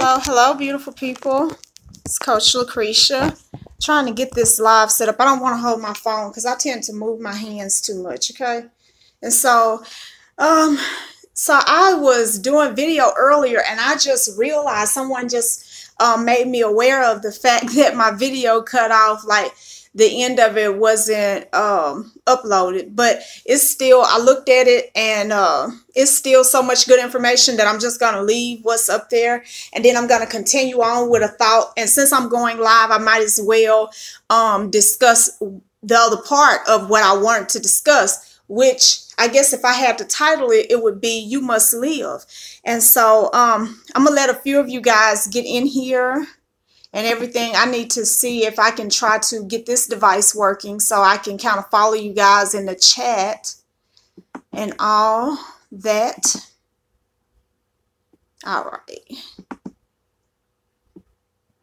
Hello, beautiful people. It's Coach Lacresha. Trying to get this live set up. I don't want to hold my phone because I tend to move my hands too much, okay? And um, so I was doing video earlier and I just realized someone just made me aware of the fact that my video cut off, like the end of it wasn't uploaded, but it's still, I looked at it and it's still so much good information that I'm just going to leave what's up there, and then I'm going to continue on with a thought. And since I'm going live, I might as well discuss the other part of what I wanted to discuss, which I guess if I had to title it, it would be "You Must Live." And so I'm gonna let a few of you guys get in here and everything. I need to see if I can try to get this device working so I can kind of follow you guys in the chat and all that. All right.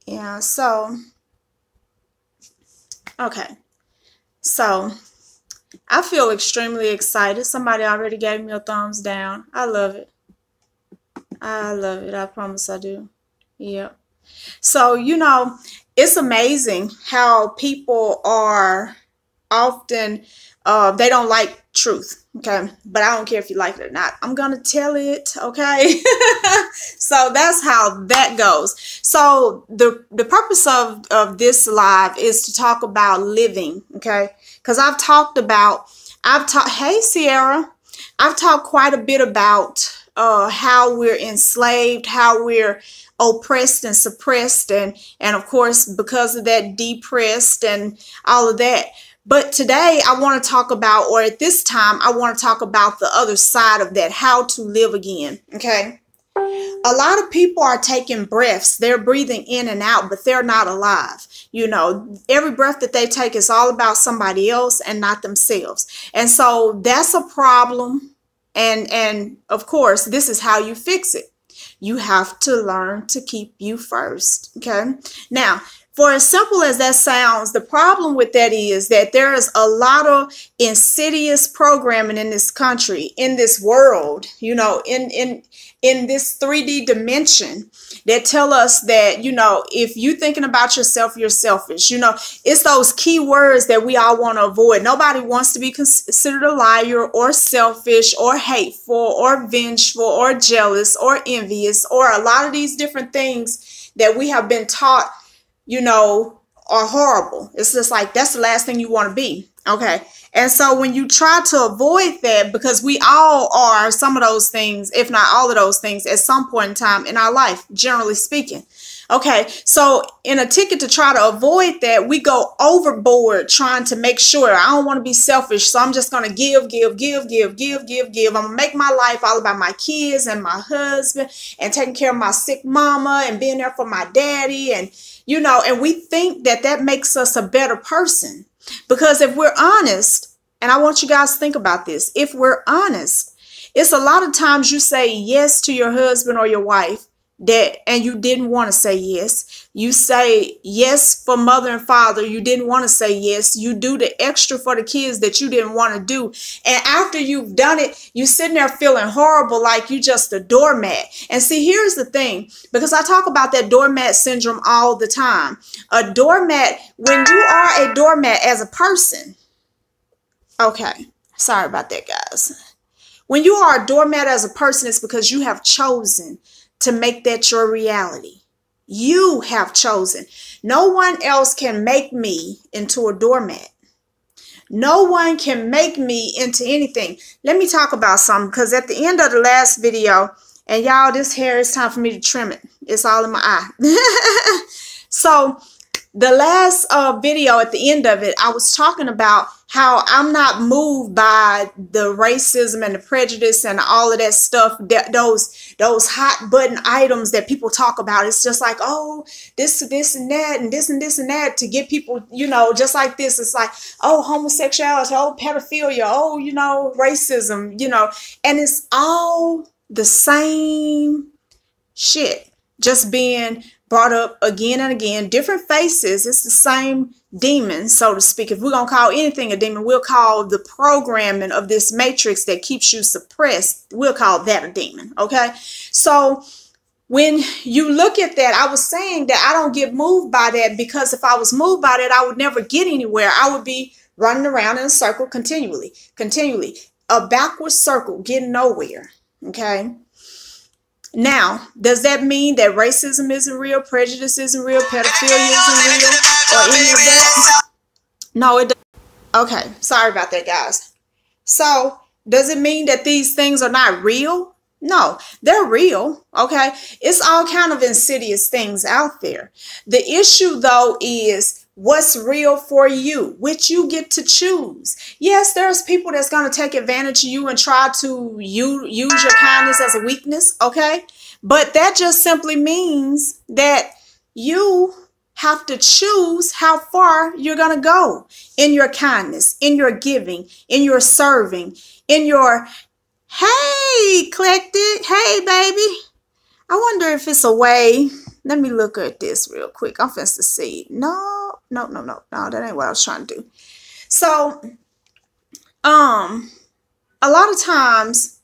Yeah, so, okay. So, I feel extremely excited. Somebody already gave me a thumbs down. I love it. I love it. I promise I do. Yep. So, it's amazing how people are often, they don't like truth, okay? But I don't care if you like it or not. I'm going to tell it, okay? So that's how that goes. So the purpose of this live is to talk about living, okay? Because hey, Sierra, I've talked quite a bit about how we're enslaved, how we're oppressed and suppressed, and of course because of that depressed and all of that. But today I want to talk about, or at this time I want to talk about the other side of that, how to live again. Okay, a lot of people are taking breaths, they're breathing in and out, but they're not alive. Every breath that they take is all about somebody else and not themselves. And so that's a problem. And of course, this is how you fix it. You have to learn to keep you first. Okay. Now, for as simple as that sounds, the problem with that is that there is a lot of insidious programming in this country, in this world, in this 3D dimension that tell us that, if you thinking about yourself, you're selfish. It's those key words that we all want to avoid. Nobody wants to be considered a liar or selfish or hateful or vengeful or jealous or envious or a lot of these different things that we have been taught are horrible. It's just like, that's the last thing you want to be. Okay. And so when you try to avoid that, because we all are some of those things, if not all of those things at some point in time in our life, generally speaking. Okay. So in a ticket to try to avoid that, we go overboard trying to make sure I don't want to be selfish. So I'm just going to give. I'm going to make my life all about my kids and my husband and taking care of my sick mama and being there for my daddy. And, and we think that makes us a better person. Because if we're honest, and I want you guys to think about this, if we're honest, it's a lot of times you say yes to your husband or your wife and you didn't want to say yes. You say yes for mother and father. You didn't want to say yes. You do the extra for the kids that you didn't want to do. And after you've done it, you're sitting there feeling horrible, like you just a doormat. And see, here's the thing, because I talk about that doormat syndrome all the time. A doormat, when you are a doormat as a person, okay, sorry about that, guys. When you are a doormat as a person, it's because you have chosen to make that your reality. You have chosen. No one else can make me into a doormat. No one can make me into anything. Let me talk about something, because at the end of the last video, and y'all, this hair, it's time for me to trim it. It's all in my eye. So the last video, at the end of it, I was talking about how I'm not moved by the racism and the prejudice and all of that stuff, those hot button items that people talk about. It's just like, oh, this and that and this and this and that to get people, just like this. It's like, oh, homosexuality, oh, pedophilia, oh, racism, and it's all the same shit, just being brought up again and again, different faces. It's the same demon, so to speak. If we're going to call anything a demon, we'll call the programming of this matrix that keeps you suppressed, we'll call that a demon. Okay. So when you look at that, I was saying that I don't get moved by that, because if I was moved by that, I would never get anywhere. I would be running around in a circle continually, a backward circle, getting nowhere. Okay. Now, does that mean that racism isn't real, prejudice isn't real, pedophilia isn't real, or any of that? No, it doesn't. Okay, sorry about that, guys. So, does it mean that these things are not real? No, they're real, okay? It's all kind of insidious things out there. The issue, though, is what's real for you, which you get to choose. Yes, there's people that's going to take advantage of you and try to use your kindness as a weakness, okay? But that just simply means that you have to choose how far you're going to go in your kindness, in your giving, in your serving, in your, hey, Eclectic, hey, baby. I wonder if it's a way. Let me look at this real quick. I'm finna see. No, that ain't what I was trying to do. So, a lot of times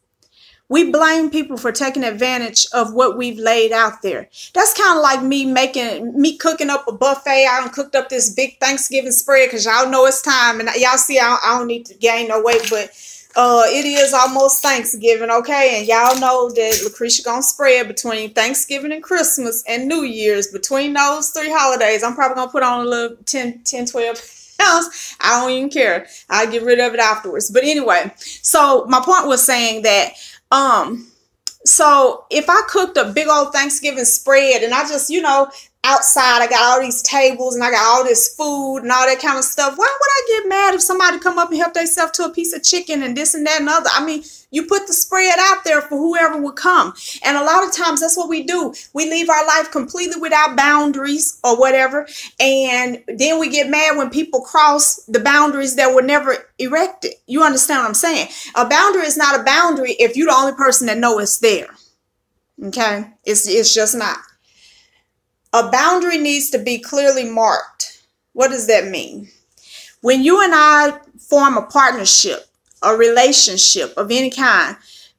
we blame people for taking advantage of what we've laid out there. That's kind of like me cooking up a buffet. I done cooked up this big Thanksgiving spread because y'all know it's time. And y'all see, I don't need to gain no weight, but it is almost Thanksgiving, okay? And y'all know that Lacresha gonna spread between Thanksgiving and Christmas and New Year's. Between those 3 holidays, I'm probably gonna put on a little 10, 12 pounds. I don't even care. I'll get rid of it afterwards. But anyway, so my point was saying that, so if I cooked a big old Thanksgiving spread and I just, outside I got all these tables and I got all this food and all that kind of stuff, why would I get mad if somebody come up and help themselves to a piece of chicken and this and that and other? I mean, you put the spread out there for whoever would come. And a lot of times that's what we do. We leave our life completely without boundaries or whatever. And then we get mad when people cross the boundaries that were never erected. You understand what I'm saying? A boundary is not a boundary if you're the only person that know it's there. Okay? It's just not. A boundary needs to be clearly marked. What does that mean? When you and I form a partnership, a relationship of any kind,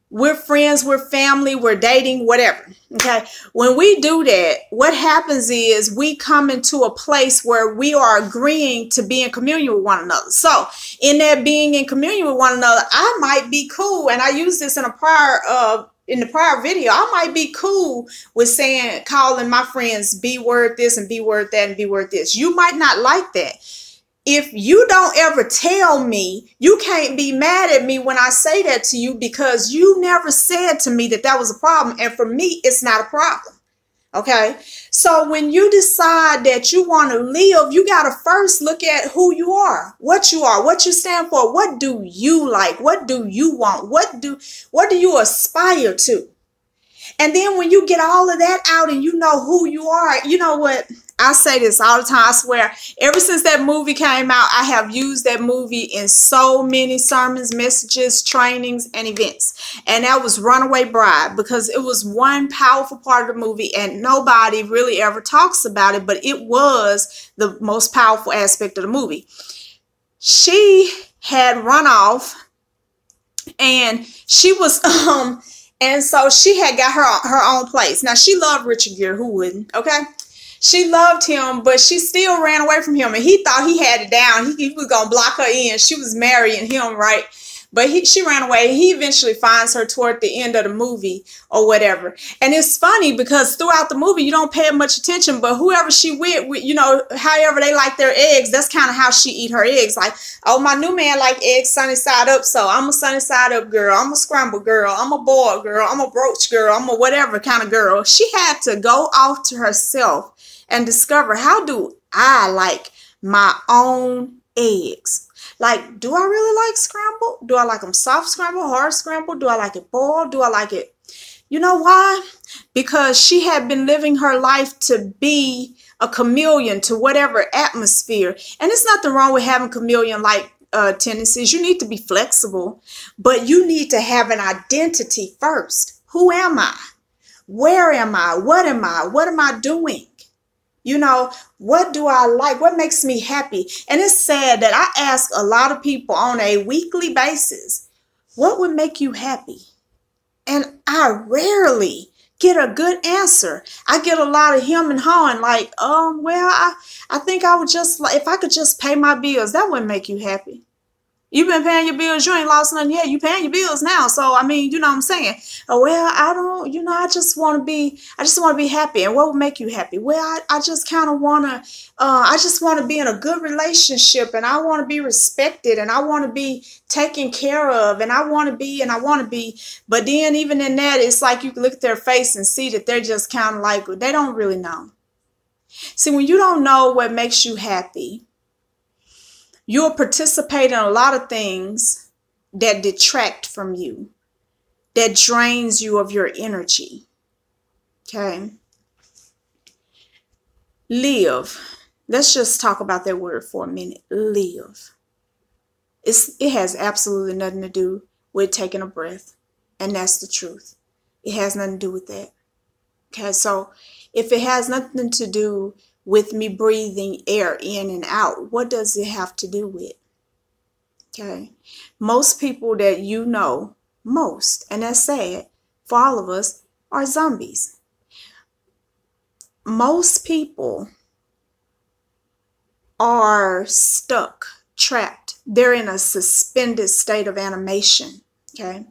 we're friends, we're family, we're dating, whatever. Okay. When we do that, what happens is we come into a place where we are agreeing to be in communion with one another. So in that being in communion with one another, I might be cool. And I used this in the prior video, I might be cool with calling my friends B word this and B word that and B word this. You might not like that. If you don't ever tell me, you can't be mad at me when I say that to you, because you never said to me that was a problem. And for me, it's not a problem. Okay. So when you decide that you want to live, you got to first look at who you are, what you stand for. What do you like? What do you want? What do you aspire to? And then when you get all of that out and you know who you are, you know what? I say this all the time. I swear, ever since that movie came out, I have used that movie in so many sermons, messages, trainings, and events. And that was Runaway Bride, because it was one powerful part of the movie and nobody really ever talks about it, but it was the most powerful aspect of the movie. She had run off and she was, and so she had got her own place. Now, she loved Richard Gere. Who wouldn't? Okay. She loved him, but she still ran away from him. And he thought he had it down. He was going to block her in. She was marrying him, right? But she ran away. He eventually finds her toward the end of the movie or whatever. And it's funny because throughout the movie, you don't pay much attention. But whoever she with, however they like their eggs, that's kind of how she eat her eggs. Like, oh, my new man like eggs sunny side up. So I'm a sunny side up girl. I'm a scramble girl. I'm a boiled girl. I'm a broach girl. I'm a whatever kind of girl. She had to go off to herself and discover, how do I like my own eggs? Like, do I really like scrambled? Do I like them soft scrambled, hard scrambled? Do I like it boiled? Do I like it? You know why? Because she had been living her life to be a chameleon to whatever atmosphere. And there's nothing wrong with having chameleon-like tendencies. You need to be flexible, but you need to have an identity first. Who am I? Where am I? What am I? What am I doing? What do I like? What makes me happy? And it's sad that I ask a lot of people on a weekly basis, what would make you happy? And I rarely get a good answer. I get a lot of him and hawing like, well, I think I would just, like, if I could just pay my bills, that wouldn't make you happy. You've been paying your bills. You ain't lost nothing yet. You paying your bills now. So, I mean, you know what I'm saying? Oh, well, I don't, I just want to be happy. And what would make you happy? Well, I just kind of want to, I just want to be in a good relationship, and I want to be respected, and I want to be taken care of, and I want to be. But then even in that, it's like you can look at their face and see that they're just kind of like, they don't really know. See, when you don't know what makes you happy, you'll participate in a lot of things that detract from you, that drains you of your energy. Okay? Live. Let's just talk about that word for a minute. Live. It has absolutely nothing to do with taking a breath. And that's the truth. It has nothing to do with that. Okay, so if it has nothing to do with me breathing air in and out, what does it have to do with? Okay. Most people that you know, and that's sad for all of us, are zombies. Most people are stuck, trapped. They're in a suspended state of animation. Okay.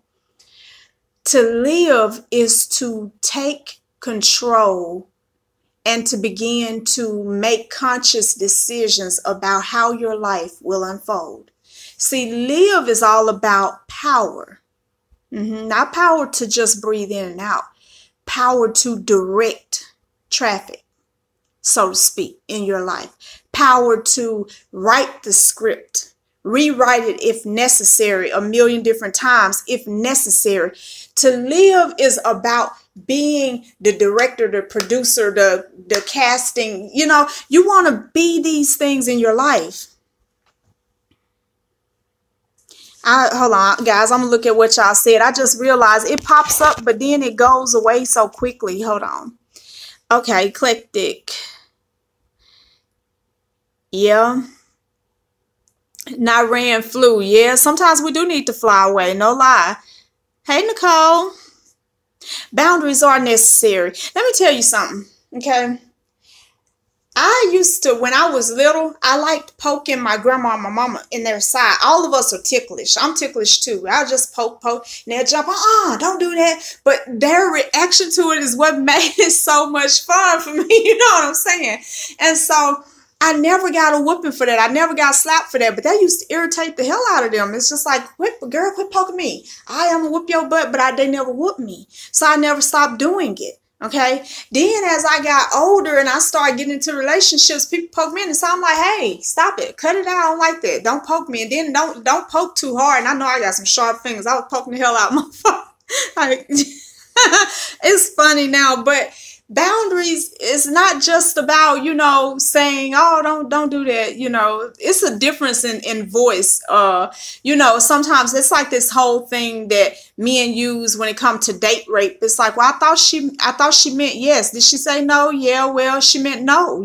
To live is to take control and to begin to make conscious decisions about how your life will unfold. See, live is all about power. Not power to just breathe in and out. Power to direct traffic, so to speak, in your life. Power to write the script. Rewrite it if necessary, 1,000,000 different times if necessary. To live is about being the director, the producer, the casting. You want to be these things in your life. Hold on, guys. I'm going to look at what y'all said. I just realized it pops up, but then it goes away so quickly. Hold on. Okay, eclectic. Yeah. Not ran flew. Yeah, sometimes we do need to fly away. No lie. Hey, Nicole. Boundaries are necessary. Let me tell you something, okay? I used to, when I was little, I liked poking my grandma and my mama in their side. All of us are ticklish. I'm ticklish too. I'll just poke, and they'll jump, don't do that. But their reaction to it is what made it so much fun for me. You know what I'm saying? And so I never got a whooping for that. I never got slapped for that. But that used to irritate the hell out of them. It's just like, girl, quit poking me. I am going to whoop your butt, but they never whooped me. So I never stopped doing it. Okay. Then as I got older and I started getting into relationships, people poke me in, and so I'm like, hey, stop it. Cut it out. I don't like that. Don't poke me. And then don't poke too hard. And I know I got some sharp fingers. I was poking the hell out of my phone. Like, it's funny now, but boundaries is not just about, saying, don't do that. It's a difference in voice. Sometimes it's like this whole thing that men use when it comes to date rape. It's like, well, I thought she meant yes. Did she say no? Yeah, well, she meant no,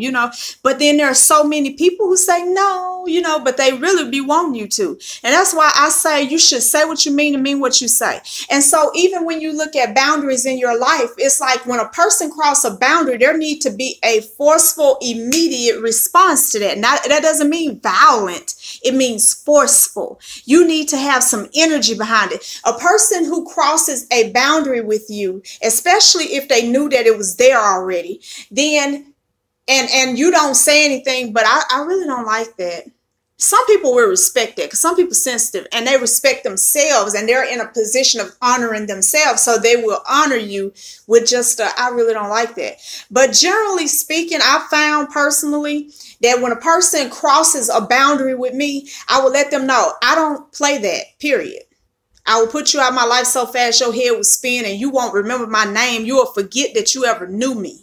but then there are so many people who say no, but they really be wanting you to. And that's why I say you should say what you mean and mean what you say. And so even when you look at boundaries in your life, it's like when a person crosses a boundary, there need to be a forceful, immediate response to that. Now, that doesn't mean violent. It means forceful. You need to have some energy behind it. A person who crosses a boundary with you, especially if they knew that it was there already, then, and you don't say anything, but I really don't like that. Some people will respect that because some people are sensitive and they respect themselves and they're in a position of honoring themselves. So they will honor you with just I really don't like that. But generally speaking, I found personally that when a person crosses a boundary with me, I will let them know I don't play that, period. I will put you out of my life so fast your head will spin and you won't remember my name. You will forget that you ever knew me.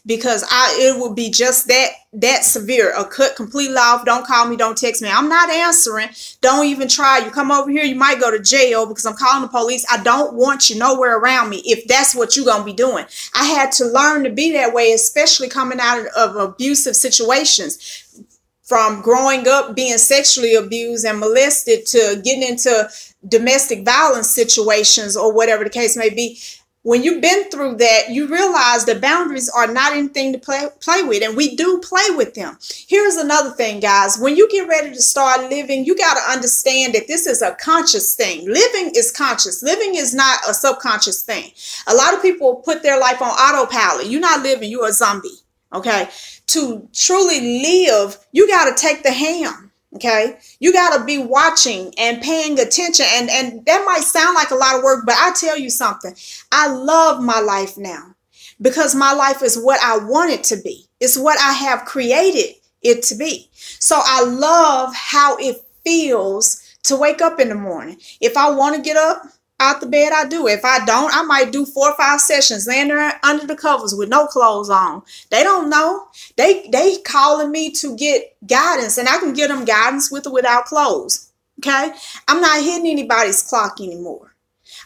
Because it will be just that severe. A cut completely off. Don't call me. Don't text me. I'm not answering. Don't even try. You come over here, you might go to jail because I'm calling the police. I don't want you nowhere around me if that's what you're going to be doing. I had to learn to be that way, especially coming out of abusive situations. From growing up being sexually abused and molested to getting into domestic violence situations or whatever the case may be. When you've been through that, you realize that boundaries are not anything to play with, and we do play with them. Here's another thing, guys. When you get ready to start living, you got to understand that this is a conscious thing. Living is conscious. Living is not a subconscious thing. A lot of people put their life on autopilot. You're not living, you're a zombie. Okay? To truly live, you got to take the ham. Okay, you got to be watching and paying attention, and that might sound like a lot of work, but I tell you something, I love my life now because my life is what I want it to be. It's what I have created it to be. So I love how it feels to wake up in the morning. If I want to get up out the bed, I do. If I don't, I might do 4 or 5 sessions laying there under the covers with no clothes on. They don't know. They calling me to get guidance, and I can get them guidance with or without clothes. Okay? I'm not hitting anybody's clock anymore.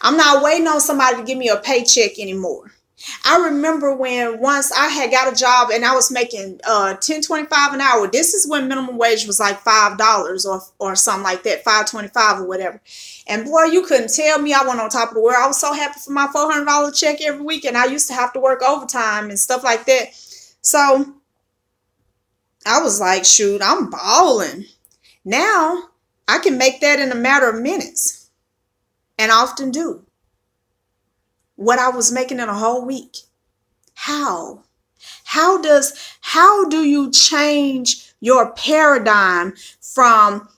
I'm not waiting on somebody to give me a paycheck anymore. I remember when once I had got a job and I was making $10.25 an hour. This is when minimum wage was like $5 or something like that, $5.25 or whatever. And boy, you couldn't tell me I went on top of the world. I was so happy for my $400 check every week, and I used to have to work overtime and stuff like that. So I was like, shoot, I'm balling. Now I can make that in a matter of minutes, and often do. What I was making in a whole week. How? How do you change your paradigm from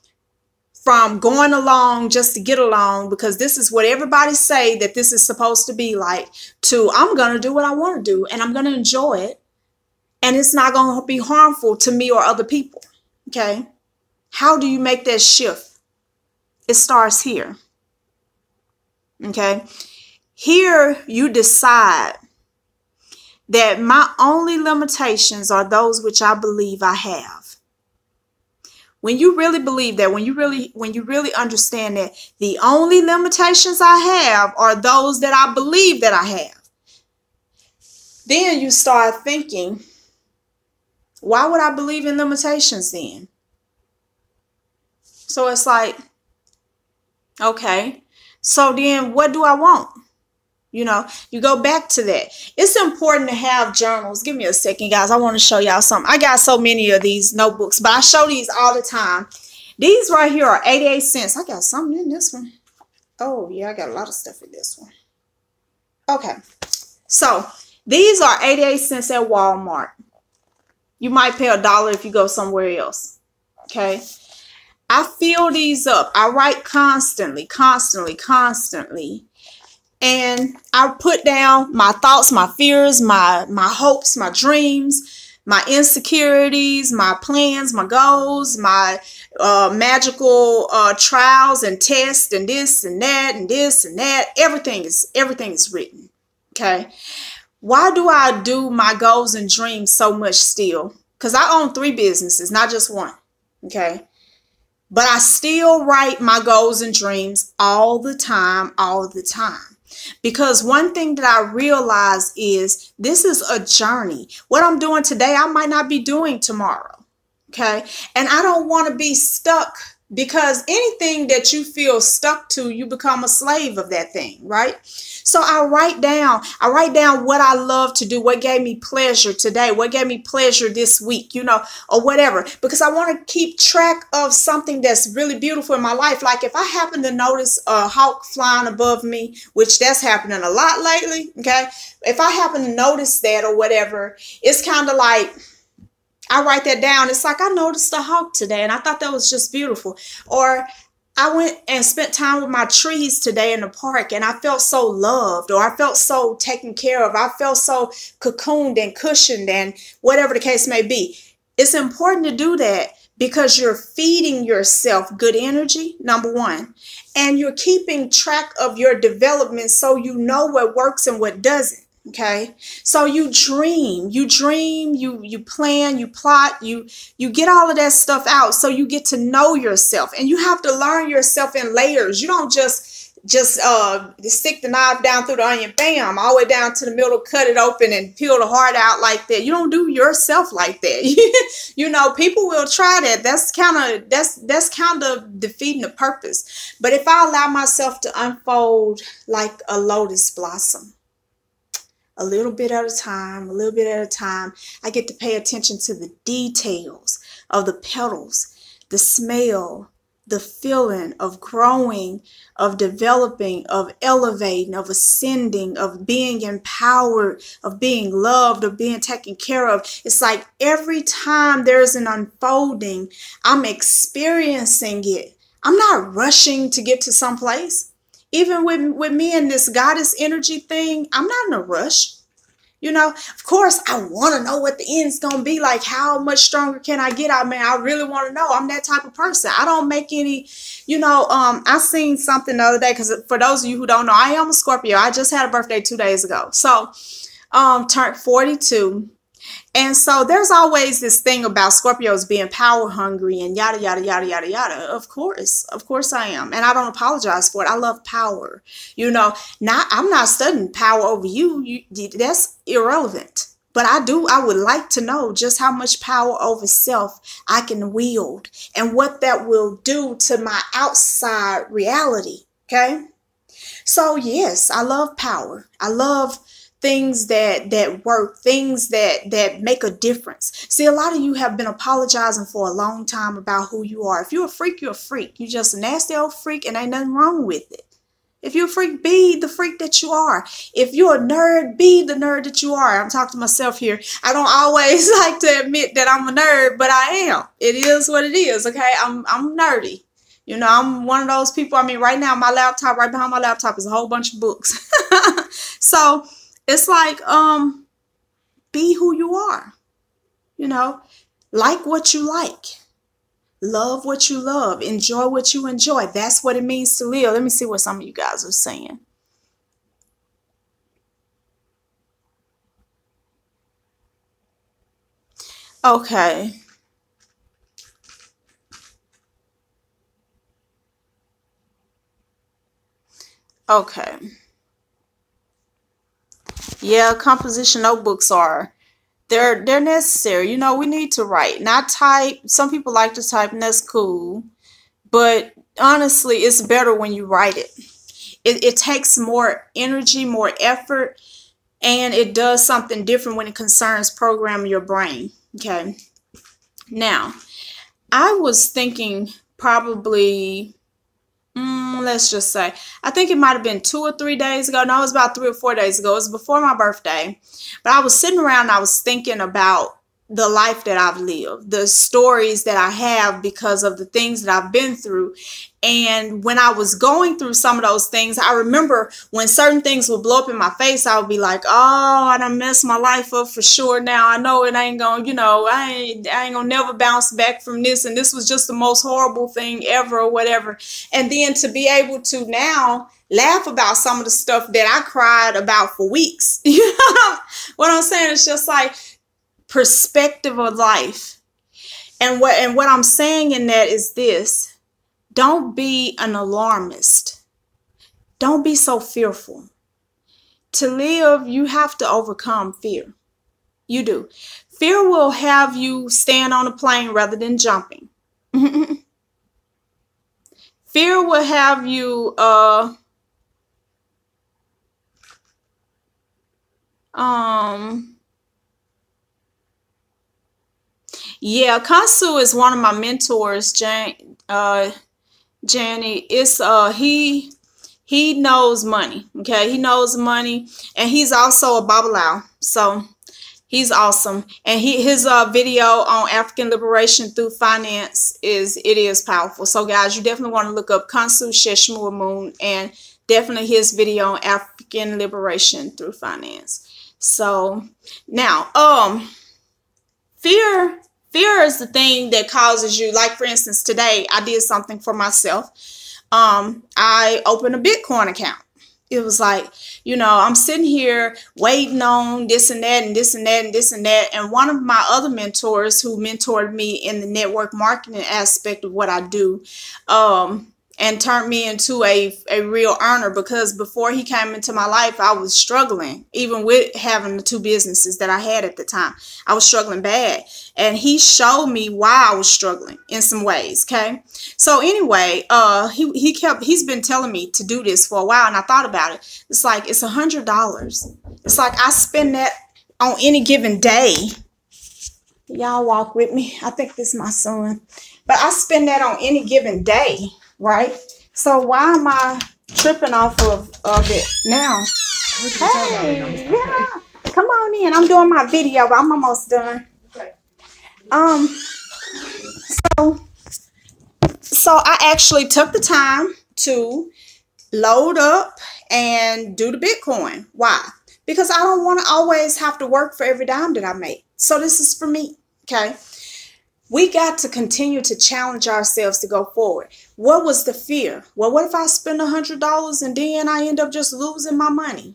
going along just to get along, because this is what everybody say that this is supposed to be like, to I'm going to do what I want to do and I'm going to enjoy it, and it's not going to be harmful to me or other people. Okay? How do you make that shift? It starts here. Okay? Here you decide that my only limitations are those which I believe I have. When you really believe that, when you really understand that the only limitations I have are those that I believe that I have, then you start thinking, why would I believe in limitations then? So it's like, okay, so then what do I want? You know, you go back to that. It's important to have journals. Give me a second, guys. I want to show y'all something. I got so many of these notebooks, but I show these all the time. These right here are 88 cents. I got something in this one. Oh, yeah, I got a lot of stuff in this one. Okay. So these are 88 cents at Walmart. You might pay $1 if you go somewhere else. Okay. I fill these up. I write constantly. And I put down my thoughts, my fears, my hopes, my dreams, my insecurities, my plans, my goals, my magical trials and tests, and this and that and this and that. Everything is written. Okay. Why do I do my goals and dreams so much still? Because I own 3 businesses, not just one. Okay. But I still write my goals and dreams all the time. Because one thing that I realize is this is a journey. What I'm doing today, I might not be doing tomorrow. Okay. And I don't want to be stuck, because anything that you feel stuck to, you become a slave of that thing, right? So I write down what I love to do, what gave me pleasure today, what gave me pleasure this week, or whatever, because I want to keep track of something that's really beautiful in my life. Like if I happen to notice a hawk flying above me, which that's happening a lot lately. Okay. If I happen to notice that or whatever, it's kind of like, I write that down. It's like I noticed a hawk today and I thought that was just beautiful. Or I went and spent time with my trees today in the park and I felt so loved, or I felt so taken care of. I felt so cocooned and cushioned, and whatever the case may be. It's important to do that because you're feeding yourself good energy, number one, and you're keeping track of your development so you know what works and what doesn't. Okay. So you dream, you plan, you plot, you get all of that stuff out. So you get to know yourself, and you have to learn yourself in layers. You don't just stick the knife down through the onion, bam, all the way down to the middle, cut it open and peel the heart out like that. You don't do yourself like that. People will try that. That's kind of defeating the purpose. But if I allow myself to unfold like a lotus blossom, a little bit at a time, a little bit at a time. I get to pay attention to the details of the petals, the smell, the feeling of growing, of developing, of elevating, of ascending, of being empowered, of being loved, of being taken care of. It's like every time there's an unfolding, I'm experiencing it. I'm not rushing to get to some place. Even with me and this goddess energy thing, I'm not in a rush. Of course, I want to know what the end's going to be like. How much stronger can I get? I mean, I really want to know. I'm that type of person. I don't make any, I seen something the other day, because for those of you who don't know, I am a Scorpio. I just had a birthday 2 days ago. So, turned 42. And so there's always this thing about Scorpios being power hungry and yada, yada, yada, yada, yada. Of course I am. And I don't apologize for it. I love power. I'm not studying power over you. That's irrelevant. But I would like to know just how much power over self I can wield and what that will do to my outside reality. Okay. So yes, I love power. I love things that work, things that make a difference. See, a lot of you have been apologizing for a long time about who you are. If you're a freak, you're a freak. You're just a nasty old freak, and ain't nothing wrong with it. If you're a freak, be the freak that you are. If you're a nerd, be the nerd that you are. I'm talking to myself here. I don't always like to admit that I'm a nerd, but I am. It is what it is, okay? I'm nerdy. I'm one of those people. I mean, right now, right behind my laptop is a whole bunch of books. So it's like, be who you are, like what you like, love what you love, enjoy what you enjoy. That's what it means to live. Let me see what some of you guys are saying. Okay. Okay. Yeah, composition notebooks they're necessary. We need to write, not type. Some people like to type, and that's cool. But honestly, it's better when you write it. It takes more energy, more effort, and it does something different when it concerns programming your brain. Okay. Now, I was thinking probably, let's just say, I think it might have been 2 or 3 days ago. No, it was about 3 or 4 days ago. It was before my birthday. But I was sitting around and I was thinking about the life that I've lived, the stories that I have because of the things that I've been through. And when I was going through some of those things, I remember when certain things would blow up in my face, I would be like, oh, I done messed my life up for sure. Now I know it ain't gonna, I ain't gonna never bounce back from this. And this was just the most horrible thing ever or whatever. And then to be able to now laugh about some of the stuff that I cried about for weeks. What I'm saying is just like perspective of life. And what I'm saying in that is this. Don't be an alarmist. Don't be so fearful. To live, you have to overcome fear. You do. Fear will have you stand on a plane rather than jumping. Fear will have you yeah, Kansu is one of my mentors, Janny. It's he knows money. Okay, he knows money, and he's also a Babalao. So he's awesome. And his video on African liberation through finance is powerful. So guys, you definitely want to look up Kansu Sheshmua Moon, and definitely his video on African liberation through finance. So now, fear is the thing that causes you, like for instance, today I did something for myself. I opened a Bitcoin account. It was like, I'm sitting here waiting on this and that and this and that and this and that. And one of my other mentors who mentored me in the network marketing aspect of what I do, and turned me into a real earner, because before he came into my life, I was struggling, even with having the 2 businesses that I had at the time. I was struggling bad, and he showed me why I was struggling in some ways. Okay. So anyway, he's been telling me to do this for a while, and I thought about it. It's like, it's $100. It's like I spend that on any given day. Y'all walk with me. I think this is my son. But I spend that on any given day, right? So why am I tripping off of it now? Hey, yeah. Come on in. I'm doing my video, but I'm almost done. So I actually took the time to load up and do the Bitcoin. Why? Because I don't want to always have to work for every dime that I make. So this is for me. Okay. We got to continue to challenge ourselves to go forward. What was the fear? Well, what if I spend $100 and then I end up just losing my money?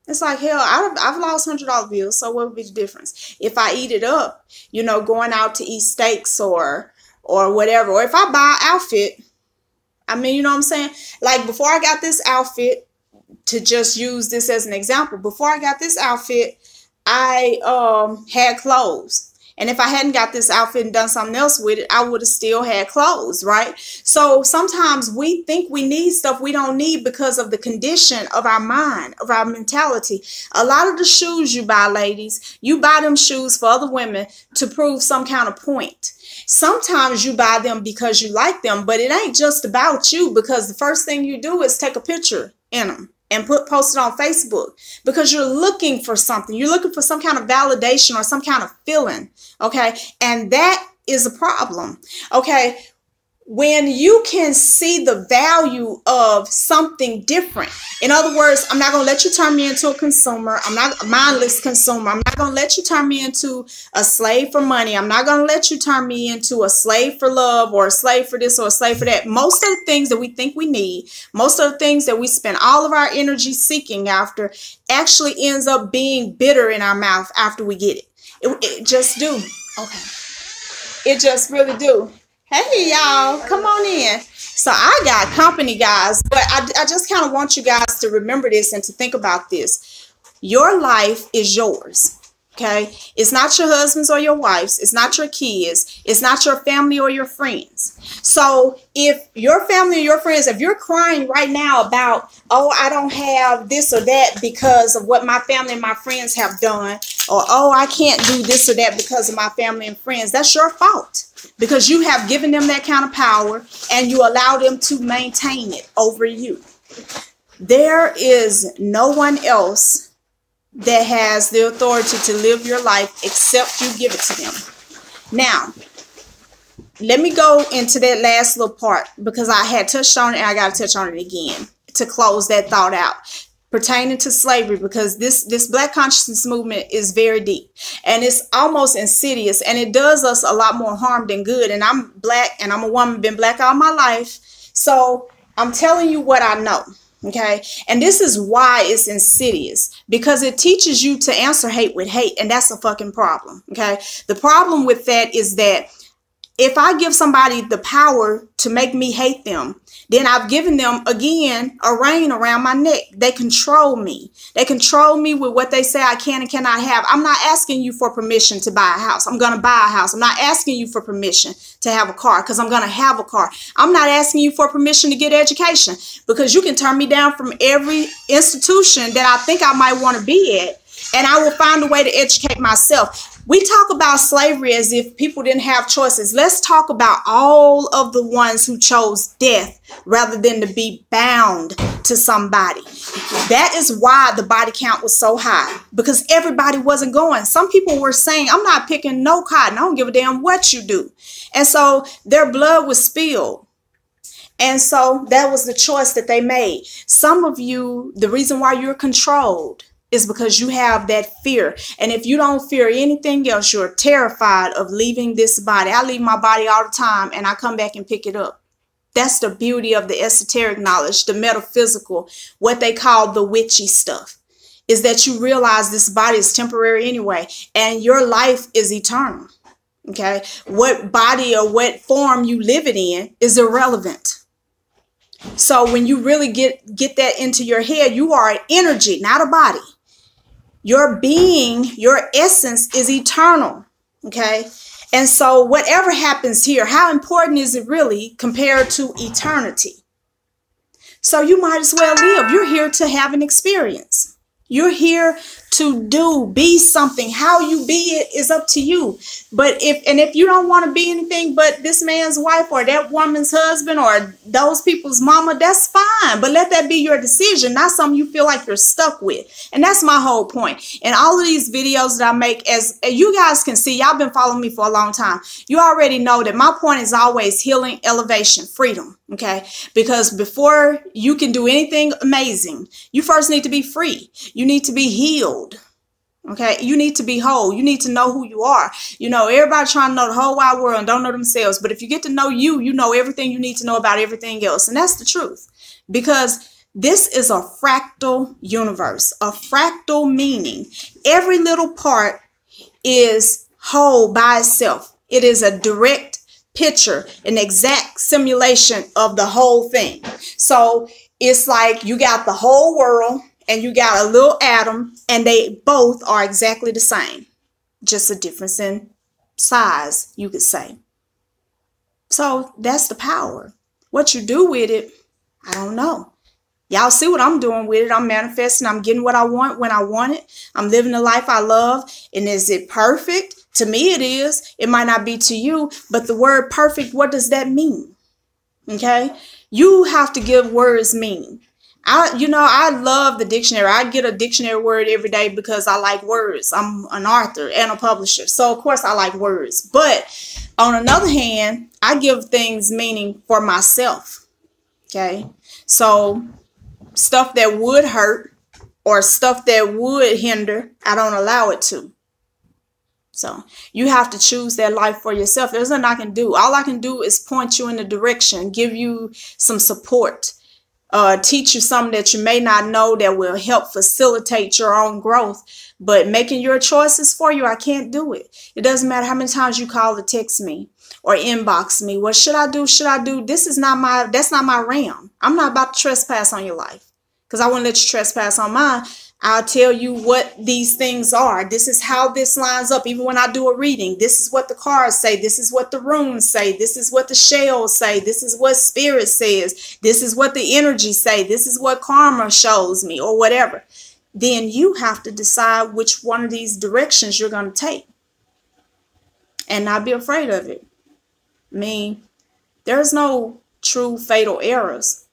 It's like, hell, I've lost $100 bills. So what would be the difference? If I eat it up, you know, going out to eat steaks or whatever, or if I buy an outfit, I mean, you know what I'm saying? Like, before I got this outfit, to just use this as an example, before I got this outfit, I had clothes. And if I hadn't got this outfit and done something else with it, I would have still had clothes, right? So sometimes we think we need stuff we don't need because of the condition of our mind, of our mentality. A lot of the shoes you buy, ladies, you buy them shoes for other women to prove some kind of point. Sometimes you buy them because you like them, but it ain't just about you, because the first thing you do is take a picture in them and post it on Facebook, because you're looking for something. You're looking for some kind of validation or some kind of feeling. Okay. And that is a problem. Okay. When you can see the value of something different. In other words, I'm not going to let you turn me into a consumer. I'm not a mindless consumer. I'm not going to let you turn me into a slave for money. I'm not going to let you turn me into a slave for love, or a slave for this, or a slave for that. Most of the things that we think we need, most of the things that we spend all of our energy seeking after, actually ends up being bitter in our mouth after we get it. It just do. Okay. It just really do. Hey, y'all, come on in. So I got company, guys, but I just kind of want you guys to remember this and to think about this. Your life is yours. Okay. It's not your husband's or your wife's. It's not your kids. It's not your family or your friends. So if your family or your friends, if you're crying right now about, oh, I don't have this or that because of what my family and my friends have done, or, oh, I can't do this or that because of my family and friends, that's your fault. Because you have given them that kind of power and you allow them to maintain it over you. There is no one else that has the authority to live your life except you give it to them. Now, let me go into that last little part, because I had touched on it and I got to touch on it again to close that thought out pertaining to slavery, because this Black consciousness movement is very deep and it's almost insidious, and it does us a lot more harm than good. And I'm Black and I'm a woman, been Black all my life. So I'm telling you what I know. Okay. And this is why it's insidious, because it teaches you to answer hate with hate. And that's a fucking problem. Okay. The problem with that is that if I give somebody the power to make me hate them, then I've given them, again, a rein around my neck. They control me. They control me with what they say I can and cannot have. I'm not asking you for permission to buy a house. I'm going to buy a house. I'm not asking you for permission to have a car, because I'm going to have a car. I'm not asking you for permission to get education, because you can turn me down from every institution that I think I might want to be at, and I will find a way to educate myself. We talk about slavery as if people didn't have choices. Let's talk about all of the ones who chose death rather than to be bound to somebody. That is why the body count was so high, because everybody wasn't going. Some people were saying, I'm not picking no cotton. I don't give a damn what you do. And so their blood was spilled. And so that was the choice that they made. Some of you, the reason why you're controlled is because you have that fear. And if you don't fear anything else, you're terrified of leaving this body. I leave my body all the time and I come back and pick it up. That's the beauty of the esoteric knowledge, the metaphysical, what they call the witchy stuff, is that you realize this body is temporary anyway, and your life is eternal. Okay. What body or what form you live it in is irrelevant. So when you really get that into your head, you are an energy, not a body. Your being, your essence is eternal. Okay. And so whatever happens here, how important is it really compared to eternity? So you might as well live. You're here to have an experience. You're here to be something. How you be it is up to you. But if you don't want to be anything but this man's wife or that woman's husband or those people's mama, that's fine. But let that be your decision, not something you feel like you're stuck with. And that's my whole point. And all of these videos that I make, as you guys can see, y'all been following me for a long time. You already know that my point is always healing, elevation, freedom. Okay, because before you can do anything amazing, you first need to be free. You need to be healed. Okay, you need to be whole. You need to know who you are. You know, everybody trying to know the whole wide world and don't know themselves. But if you get to know you, you know everything you need to know about everything else. And that's the truth. Because this is a fractal universe, a fractal meaning every little part is whole by itself. It is a direct picture, an exact simulation of the whole thing. So it's like you got the whole world and you got a little atom, and they both are exactly the same, just a difference in size, you could say. So that's the power. What you do with it, I don't know. Y'all see what I'm doing with it. I'm manifesting. I'm getting what I want when I want it. I'm living the life I love. And is it perfect? To me, it is. It might not be to you, but the word perfect, what does that mean? Okay. You have to give words meaning. I love the dictionary. I get a dictionary word every day because I like words. I'm an author and a publisher. So of course I like words. But on another hand, I give things meaning for myself. Okay. So stuff that would hurt or stuff that would hinder, I don't allow it to. So you have to choose that life for yourself. There's nothing I can do. All I can do is point you in the direction, give you some support, teach you something that you may not know that will help facilitate your own growth. But making your choices for you, I can't do it. It doesn't matter how many times you call or text me or inbox me. What should I do? Should I do? That's not my realm. I'm not about to trespass on your life because I wouldn't let you trespass on mine. I'll tell you what these things are. This is how this lines up. Even when I do a reading, this is what the cards say. This is what the runes say. This is what the shells say. This is what spirit says. This is what the energy say. This is what karma shows me or whatever. Then you have to decide which one of these directions you're going to take and not be afraid of it. I mean, there's no true fatal errors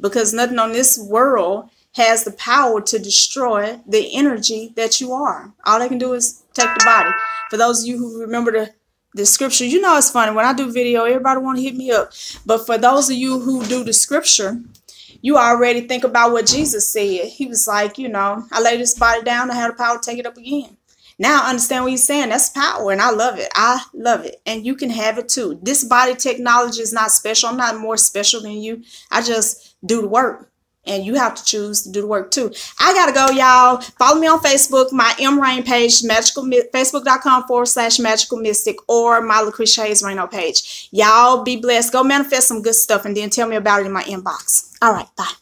because nothing on this world has the power to destroy the energy that you are. All they can do is take the body. For those of you who remember the scripture, you know it's funny. When I do video, everybody want to hit me up. But for those of you who do the scripture, you already think about what Jesus said. He was like, I lay this body down, I have the power to take it up again. Now I understand what he's saying. That's power, and I love it. I love it. And you can have it too. This body technology is not special. I'm not more special than you. I just do the work. And you have to choose to do the work too. I gotta go, y'all. Follow me on Facebook, my M-Rain page, Facebook.com/Magical Mystic, or my Lacresha Hayes Reno page. Y'all be blessed. Go manifest some good stuff and then tell me about it in my inbox. All right, bye.